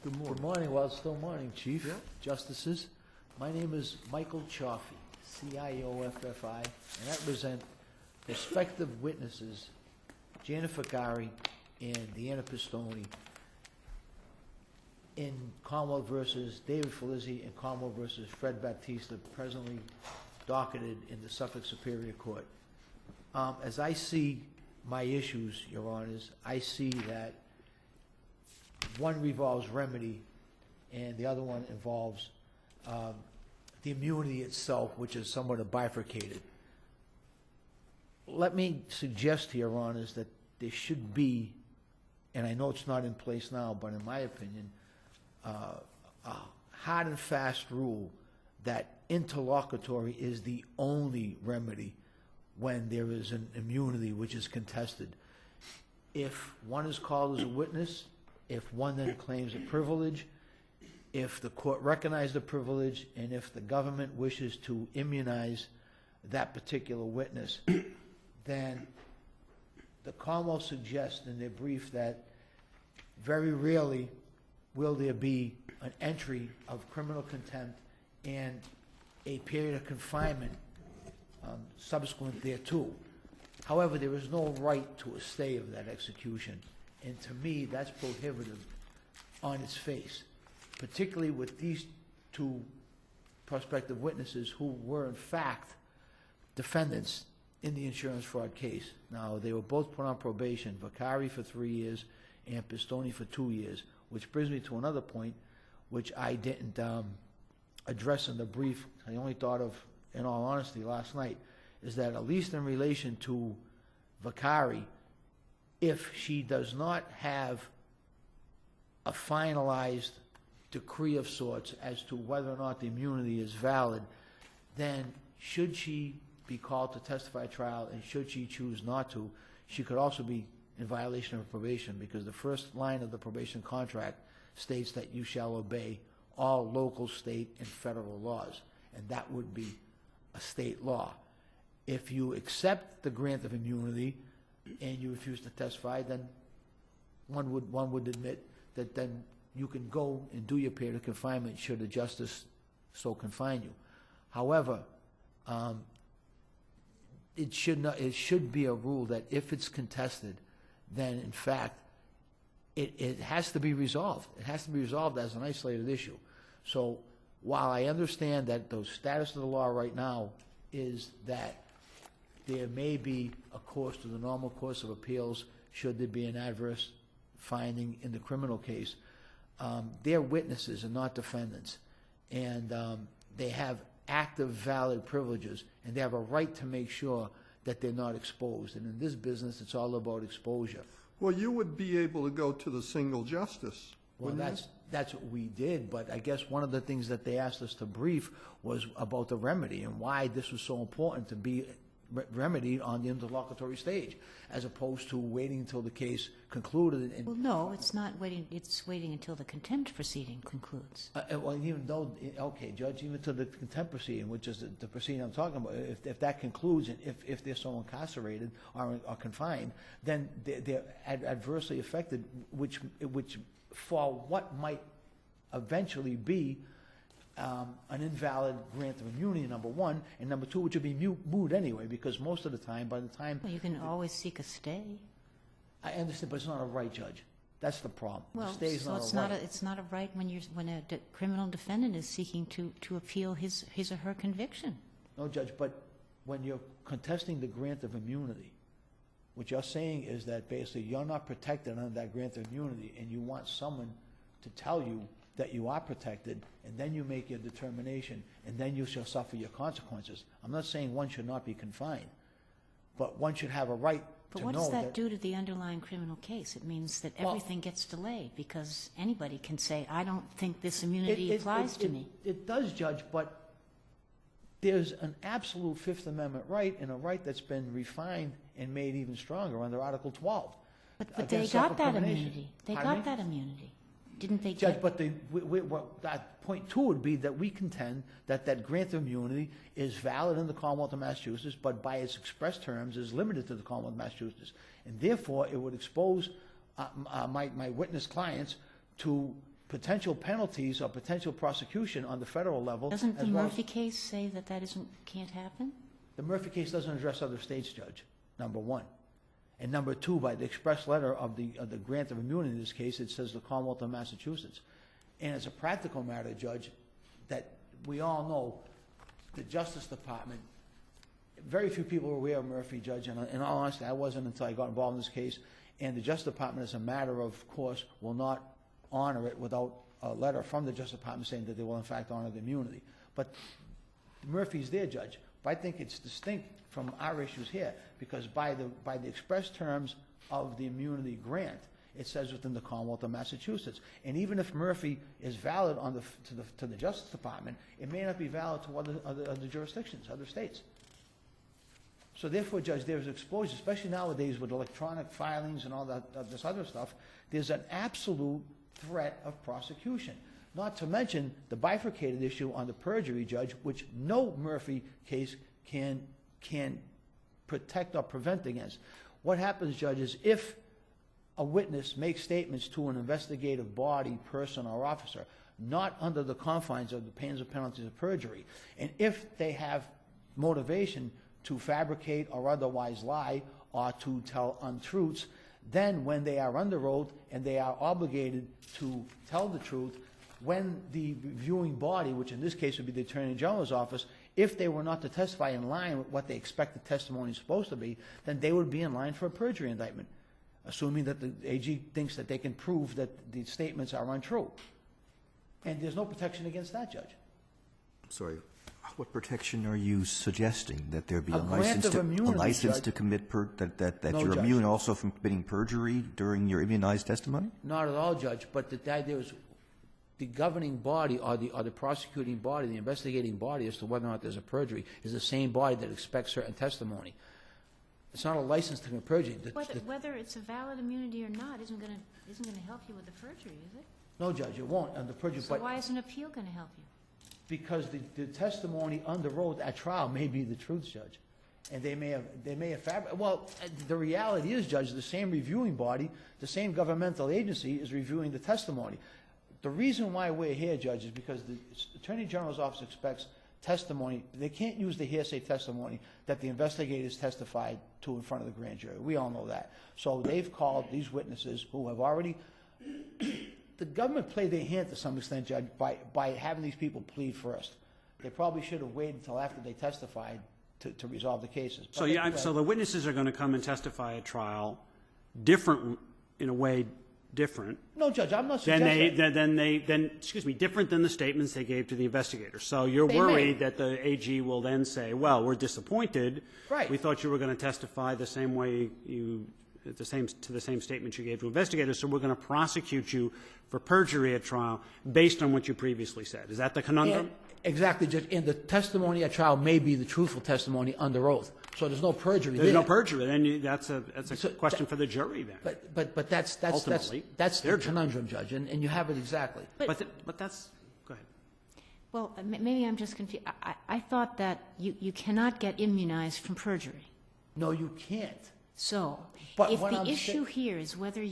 Good morning. Good morning. Well, it's still morning, Chief. Yeah. Justices. My name is Michael Cioffi, C-I-O-F-F-I, and I represent prospective witnesses Janet Vaccari and Deanna Pistone in Commonwealth versus David Filizzi and Commonwealth versus Fred Baptista, presently docketed in the Suffolk Superior Court. As I see my issues, Your Honors, I see that one revolves remedy and the other one involves the immunity itself, which is somewhat bifurcated. Let me suggest to Your Honors that there should be, and I know it's not in place now, but in my opinion, a hard and fast rule that interlocutory is the only remedy when there is an immunity which is contested. If one is called as a witness, if one then claims a privilege, if the court recognized the privilege, and if the government wishes to immunize that particular witness, then the Commonwealth suggests in their brief that very rarely will there be an entry of criminal contempt and a period of confinement subsequent thereto. However, there is no right to a stay of that execution, and to me, that's prohibitive on its face, particularly with these two prospective witnesses who were in fact defendants in the insurance fraud case. Now, they were both put on probation, Vaccari for 3 years and Pistone for 2 years, which brings me to another point which I didn't address in the brief. I only thought of, in all honesty, last night, is that at least in relation to Vaccari, if she does not have a finalized decree of sorts as to whether or not the immunity is valid, then should she be called to testify at trial, and should she choose not to, she could also be in violation of probation, because the first line of the probation contract states that you shall obey all local, state, and federal laws, and that would be a state law. If you accept the grant of immunity and you refuse to testify, then one would admit that then you can go and do your period of confinement should the justice so confine you. However, it should be a rule that if it's contested, then in fact it has to be resolved. It has to be resolved as an isolated issue. So while I understand that the status of the law right now is that there may be a course to the normal course of appeals should there be an adverse finding in the criminal case, they're witnesses and not defendants, and they have active, valid privileges, and they have a right to make sure that they're not exposed. And in this business, it's all about exposure. Well, you would be able to go to the single justice. Well, that's what we did, but I guess one of the things that they asked us to brief was about the remedy and why this was so important to be remedied on the interlocutory stage, as opposed to waiting until the case concluded. And, well, no, it's not waiting. It's waiting until the contempt proceeding concludes. well, even though, okay, Judge, even to the contempt proceeding, which is the proceeding I'm talking about, if that concludes, and if they're so incarcerated or confined, then they're adversely affected, which for what might eventually be an invalid grant of immunity, number one, and number two, which would be moot anyway, because most of the time, by the time... Well, you can always seek a stay. I understand, but it's not a right, Judge. That's the problem. Well, the stay is so not it's a right. it's not a right when a criminal defendant is seeking to appeal his or her conviction. No, Judge, but when you're contesting the grant of immunity, what you're saying is that basically you're not protected under that grant of immunity, and you want someone to tell you that you are protected, and then you make your determination, and then you shall suffer your consequences. I'm not saying one should not be confined, but one should have a right but to what know does that do to the underlying criminal case? It means that everything gets delayed, because anybody can say, I don't think this immunity applies to me. It does, Judge, but there's an absolute Fifth Amendment right, and a right that's been refined and made even stronger under Article 12. But they got that immunity. They got that immunity. Didn't they? Judge, but that point two would be that we contend that that grant of immunity is valid in the Commonwealth of Massachusetts, but by its express terms is limited to the Commonwealth of Massachusetts, and therefore it would expose my witness clients to potential penalties or potential prosecution on the federal level. Doesn't the as well as- Murphy case say that can't happen? The Murphy case doesn't address other states, Judge, number one. And number two, by the express letter of the grant of immunity in this case, it says the Commonwealth of Massachusetts. And as a practical matter, Judge, that we all know, the Justice Department, very few people are aware of Murphy, Judge, and in all honesty, I wasn't until I got involved in this case. And the Justice Department, as a matter of course, will not honor it without a letter from the Justice Department saying that they will in fact honor the immunity. But Murphy's there, Judge. But I think it's distinct from our issues here, because by the express terms of the immunity grant, it says within the Commonwealth of Massachusetts. And even if Murphy is valid on to the Justice Department, it may not be valid to other jurisdictions, other states. So therefore, Judge, there's exposure, especially nowadays with electronic filings and all that, this other stuff, there's an absolute threat of prosecution. Not to mention the bifurcated issue on the perjury, Judge, which no Murphy case can protect or prevent against. What happens, Judge, is if a witness makes statements to an investigative body, person, or officer, not under the confines of the pains and penalties of perjury, and if they have motivation to fabricate or otherwise lie or to tell untruths, then when they are under oath and they are obligated to tell the truth, when the reviewing body, which in this case would be the Attorney General's office, if they were not to testify in line with what they expect the testimony is supposed to be, then they would be in line for a perjury indictment, assuming that the AG thinks that they can prove that the statements are untrue. And there's no protection against that, Judge. I'm sorry. What protection are you suggesting? That there be A a grant license of immunity, Judge. to commit that No, you're Judge. immune also from committing perjury during your immunized testimony? Not at all, Judge, but the idea is the governing body or the prosecuting body, the investigating body as to whether or not there's a perjury is the same body that expects certain testimony. It's not a license to commit perjury. Whether it's a valid immunity or not isn't going to help you with the perjury, is it? No, Judge, it won't under perjury. So But why is an appeal going to help you? because the testimony under oath at trial may be the truth, Judge. And they may have fabricated. Well, the reality is, Judge, the same reviewing body, the same governmental agency is reviewing the testimony. The reason why we're here, Judge, is because the Attorney General's office expects testimony. They can't use the hearsay testimony that the investigators testified to in front of the grand jury. We all know that. So they've called these witnesses who have already the government played their hand to some extent, Judge, by having these people plead first. They probably should have waited until after they testified to resolve the cases. So so the witnesses are going to come and testify at trial, different in a way, different. No, Judge, I'm not suggesting Different than the statements they gave to the investigators. So you're They worried may. that the AG will then say, "Well, we're disappointed. Right. We thought you were going to testify the same way to the same statements you gave to investigators, so we're going to prosecute you for perjury at trial based on what you previously said." Is that the conundrum? Exactly, Judge. And the testimony at trial may be the truthful testimony under oath. So there's no perjury There's there. no perjury. Then that's a So question for the jury then. But that's Ultimately, the their conundrum, Judge, and you have it exactly. But that's go ahead. Well, maybe I'm just confused. I thought that you cannot get immunized from perjury. No, you can't. So, But if what the I'm issue here is whether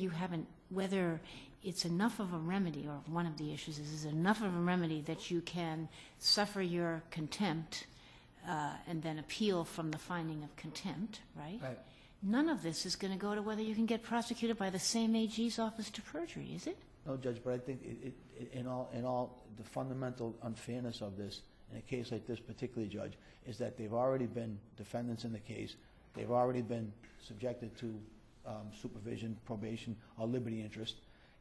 it's enough of a remedy, or one of the issues is enough of a remedy that you can suffer your contempt and then appeal from the finding of contempt, right? Right. None of this is going to go to whether you can get prosecuted by the same AG's office to perjury, is it? No, Judge, but I think in all the fundamental unfairness of this, in a case like this particularly, Judge, is that they've already been defendants in the case. They've already been subjected to supervision, probation, or liberty interest.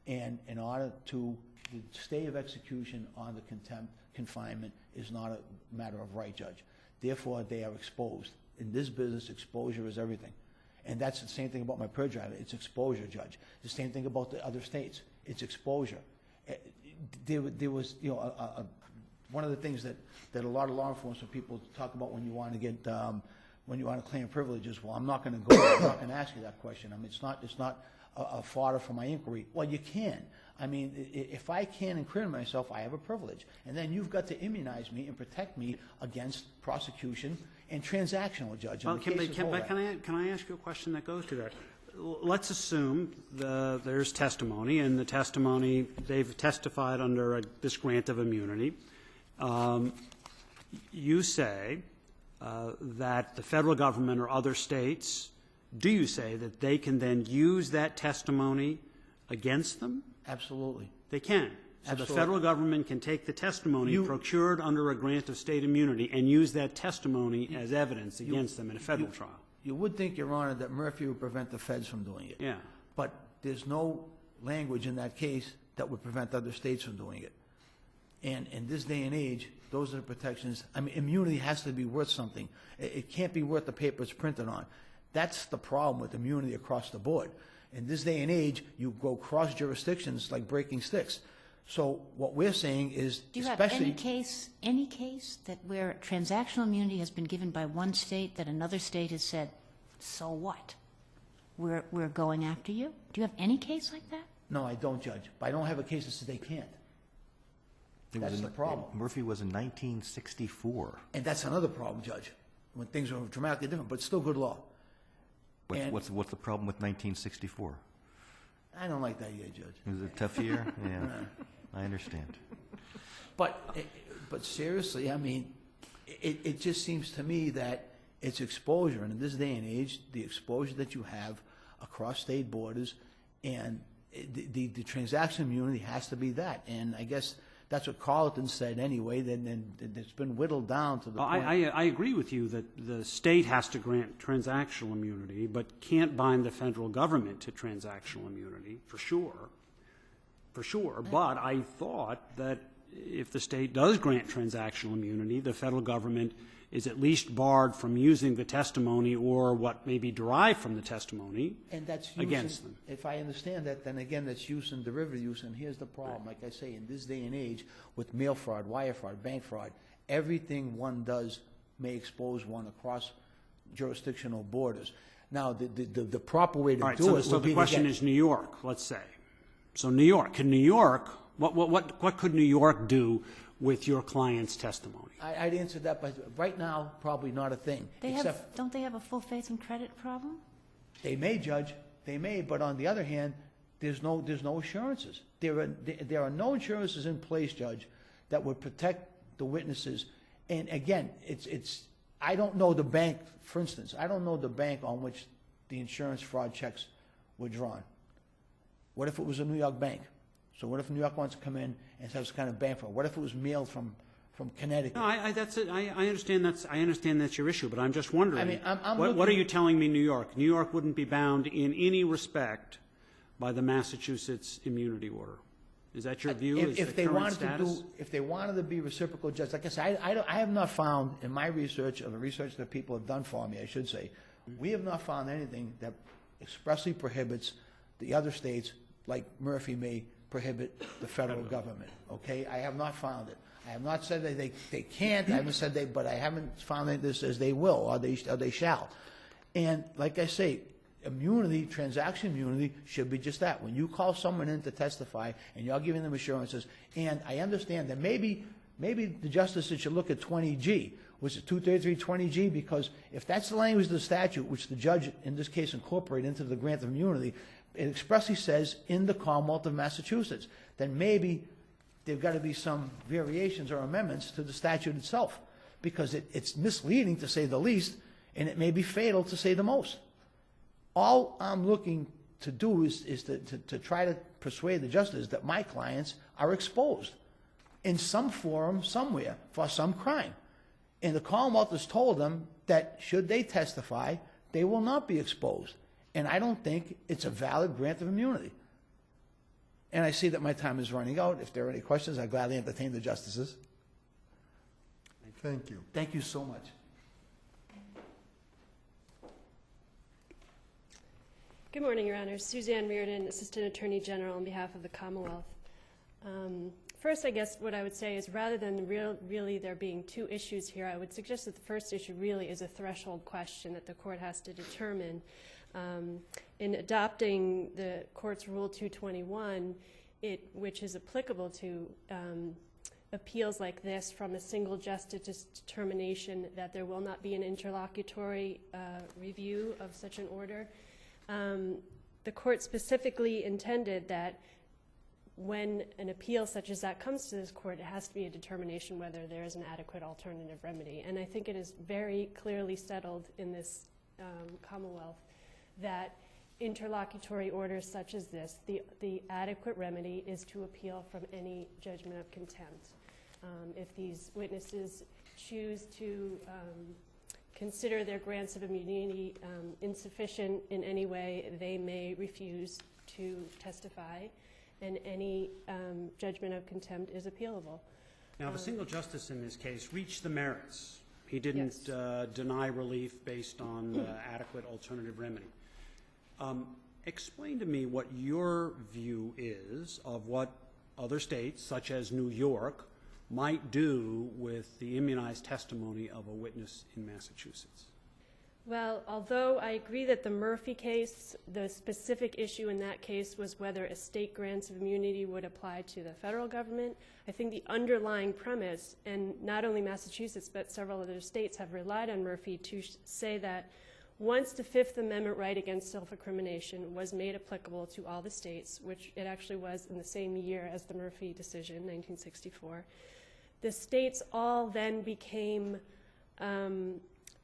And in order to, the stay of execution on the contempt confinement is not a matter of right, Judge. Therefore, they are exposed. In this business, exposure is everything. And that's the same thing about my perjury. It's exposure, Judge. The same thing about the other states. It's exposure. There was, one of the things that a lot of law enforcement people talk about when you want to get, when you want to claim privileges. Well, I'm not going to go there. I'm not going to ask you that question. I mean, it's not a fodder for my inquiry. Well, you can. I mean, if I can incriminate myself, I have a privilege. And then you've got to immunize me and protect me against prosecution and transactional, Judge. Well, can I ask you a question that goes to that? let's assume there's testimony, and the testimony, they've testified under this grant of immunity. You say that the federal government or other states, do you say that they can then use that testimony against them? Absolutely. They can. So the federal government can take the testimony procured under a grant of state immunity and use that testimony as evidence against them in a federal trial. You would think, Your Honor, that Murphy would prevent the feds from doing it. Yeah. But there's no language in that case that would prevent other states from doing it. And in this day and age, those are the protections. I mean, immunity has to be worth something. It can't be worth the paper it's printed on. That's the problem with immunity across the board. In this day and age, you go cross jurisdictions like breaking sticks. So what we're saying is, Do you have any case that where transactional immunity has been given by one state that another state has said, so what? We're going after you? Do you have any case like that? No, I don't, Judge. But I don't have a case that says they can't. That's the problem. Murphy was in 1964. And that's another problem, Judge, when things are dramatically different, but it's still good law. What's the problem with 1964? I don't like that year, Judge. Was it a tough year? Yeah, I understand. But seriously, I mean, it just seems to me that it's exposure, and in this day and age, the exposure that you have across state borders, and the transaction immunity has to be that. And I guess that's what Carleton said anyway, then it's been whittled down to the point. I agree with you that the state has to grant transactional immunity, but can't bind the federal government to transactional immunity, for sure. For sure. But I thought that if the state does grant transactional immunity, the federal government is at least barred from using the testimony or what may be derived from the testimony against them. If I understand that, then again, that's use and derivative use, and here's the problem. Like I say, in this day and age, with mail fraud, wire fraud, bank fraud, everything one does may expose one across jurisdictional borders. Now, the proper way to do it would be to get... So the question is New York, let's say. So New York, what could New York do with your client's testimony? I'd answer that, but right now, probably not a thing. Don't they have a full faith and credit problem? They may, Judge. They may, but on the other hand, there's no assurances. There are no assurances in place, Judge, that would protect the witnesses. And again, I don't know the bank, for instance, I don't know the bank on which the insurance fraud checks were drawn. What if it was a New York bank? So what if New York wants to come in and have some kind of bank fraud? What if it was mailed from Connecticut? No, that's it. I understand that's your issue, but I'm just wondering. I mean, what are you telling me, New York? New York wouldn't be bound in any respect by the Massachusetts immunity order. Is that your view? If they wanted to be reciprocal, Judge, like I said, I have not found in my research, or the research that people have done for me, I should say, we have not found anything that expressly prohibits the other states, like Murphy may prohibit the federal government. Okay, I have not found it. I have not said that they can't. I haven't said but I haven't found that this says they will or they shall. And like I say, immunity, transaction immunity, should be just that. When you call someone in to testify and you're giving them assurances, and I understand that maybe the justices should look at 20G, which is 233-20G, because if that's the language of the statute, which the judge in this case incorporated into the grant of immunity, it expressly says in the Commonwealth of Massachusetts, then maybe there've got to be some variations or amendments to the statute itself, because it's misleading to say the least, and it may be fatal to say the most. All I'm looking to do is to try to persuade the justices that my clients are exposed in some forum, somewhere, for some crime. And the Commonwealth has told them that should they testify, they will not be exposed. And I don't think it's a valid grant of immunity. And I see that my time is running out. If there are any questions, I'd gladly entertain the justices. Thank you. Thank you so much. Good morning, Your Honor. Suzanne Reardon, Assistant Attorney General on behalf of the Commonwealth. First, I guess what I would say is rather than really there being two issues here, I would suggest that the first issue really is a threshold question that the court has to determine. In adopting the court's Rule 221, which is applicable to appeals like this from a single justice determination that there will not be an interlocutory review of such an order, the court specifically intended that when an appeal such as that comes to this court, it has to be a determination whether there is an adequate alternative remedy. And I think it is very clearly settled in this Commonwealth that interlocutory orders such as this, the adequate remedy is to appeal from any judgment of contempt. If these witnesses choose to consider their grants of immunity insufficient in any way, they may refuse to testify, and any judgment of contempt is appealable. Now, the single justice in this case reached the merits. He didn't Yes. deny relief based on adequate alternative remedy. Explain to me what your view is of what other states, such as New York, might do with the immunized testimony of a witness in Massachusetts. Well, although I agree that the Murphy case, the specific issue in that case was whether a state grants of immunity would apply to the federal government, I think the underlying premise, and not only Massachusetts but several other states have relied on Murphy to say that once the Fifth Amendment right against self-incrimination was made applicable to all the states, which it actually was in the same year as the Murphy decision, 1964, the states all then became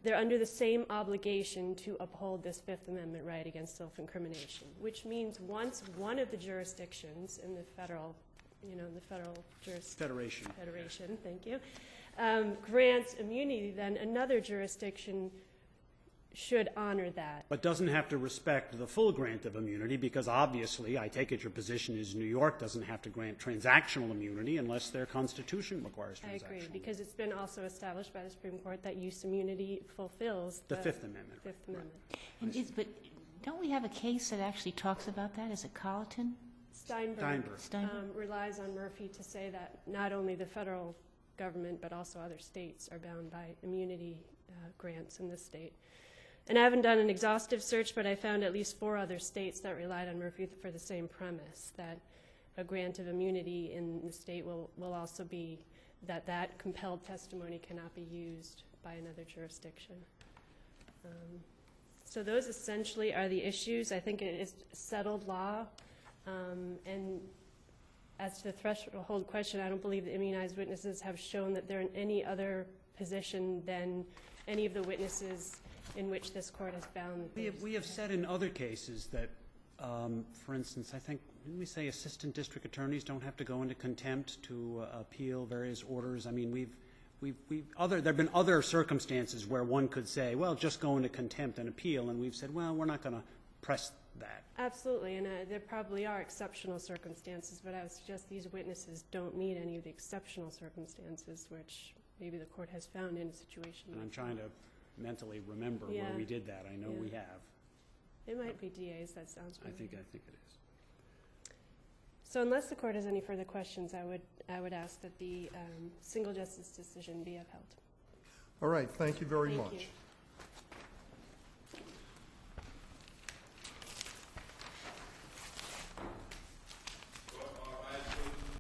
they're under the same obligation to uphold this Fifth Amendment right against self-incrimination, which means once one of the jurisdictions in the federal, Federation, thank you, grants immunity, then another jurisdiction should honor that. But doesn't have to respect the full grant of immunity, because obviously, I take it your position is New York doesn't have to grant transactional immunity unless their constitution requires transactional. I agree, because it's been also established by the Supreme Court that use immunity fulfills The Fifth Amendment. Fifth Amendment. And but don't we have a case that actually talks about that? Is it Colleton? Steinberg. Steinberg? Relies on Murphy to say that not only the federal government but also other states are bound by immunity grants in this state. And I haven't done an exhaustive search, but I found at least 4 other states that relied on Murphy for the same premise, that a grant of immunity in the state will also be that compelled testimony cannot be used by another jurisdiction. So those essentially are the issues. I think it is settled law. And as to the threshold question, I don't believe the immunized witnesses have shown that they're in any other position than any of the witnesses in which this court has found. We have said in other cases that, for instance, I think, didn't we say assistant district attorneys don't have to go into contempt to appeal various orders? I mean, there have been other circumstances where one could say, well, just go into contempt and appeal, and we've said, well, we're not going to press that. Absolutely, and there probably are exceptional circumstances, but I would suggest these witnesses don't meet any of the exceptional circumstances which maybe the court has found in a situation. And I'm trying to mentally remember where we did that. I know we have. It might be DAs, that sounds I familiar. think it is. So unless the court has any further questions, I would ask that the single justice decision be upheld. All right, thank you very Thank much. you.